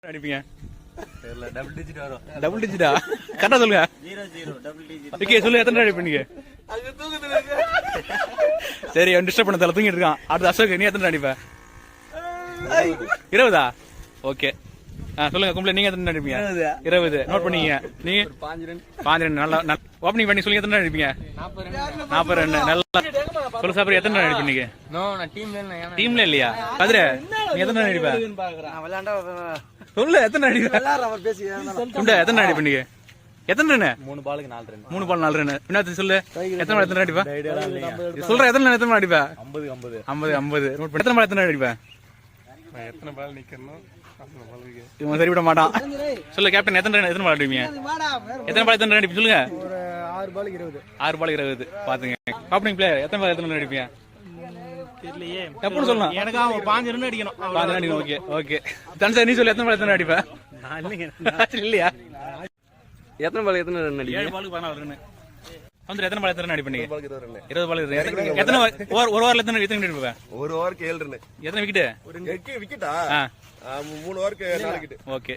அடிப்பீங்க double digit வரும். Double டிஜிட்டா? கரெக்டா சொல்லுங்க. 0 டபுள் டிஜிட். ஓகே சொல்லு, எத்தனை அடிப்பீங்க? சரி, அவன் டிஸ்டர்ப் பண்ண தலை தூங்கிட்டு இருக்கான். அடுத்த அசோக், நீ எத்தனை அடிப்ப? 20? ஓகே. சொல்லுங்க கும்பல, நீங்க எத்தனை அடிப்பீங்க? 20. நோட் பண்ணீங்க. நீங்க 5 ரன். நல்லா ஓப்பனிங் பண்ணி சொல்லுங்க, எத்தனை அடிப்பீங்க? 40 ரன். நல்லா சொல்லு சாப்பிட, எத்தனை ரன் அடிப்பீங்க? டீம்ல இல்லையா? கதிர, நீ எத்தனை ரன் அடிப்ப? சொல்லு, எத்தனை அடிப்ப? எத்தனை அடிப்பீங்க? எத்தனை ரன்? 3 பாலுக்கு 4 ரன். 3 பால் 4 ரன். என்ன சொல்லு, எத்தனை அடிப்ப? சொல்ற, எத்தனை அடிப்ப? 50. நோட் பண்ணி, எத்தனை அடிப்ப? எத்தனை பால் நிக்கணும்? இவன் சரி விட மாட்டான். சொல்லு கேப்டன், எத்தனை பால் அடிப்பீங்க? எத்தனை ரன் அடிப்பீங்க சொல்லுங்க. 6 பாலுக்கு 20. 6 பாலுக்கு 20. பாத்துங்க. ஓப்பனிங் பிளேயர் எத்தனை ரன் அடிப்பீங்க? தெரியலையே. எப்பன்னு சொல்லலாம். எனக்கு அவன் 5 ரன் அடிக்கணும். 5 ரன் அடிக்கணும். Okay okay. தன்சா, நீ சொல்லு, எத்தனை அடிப்ப? இல்லையா? எத்தனை பால் எத்தனை ரன் அடிப்பீங்க? 7 பாலுக்கு 14 ரன். வந்து எத்தனை பால் ரன் அடிப்பீங்க? 20 ரன். 20 பால். எத்தனை ஒரு ஓவர்ல எத்தனை அடிப்பீங்க? ஒரு ஓவருக்கு 7 ரன். எத்தனை விக்கெட்? விக்கெட்டா? 3 ஓவருக்கு 4 விக்கெட். ஓகே.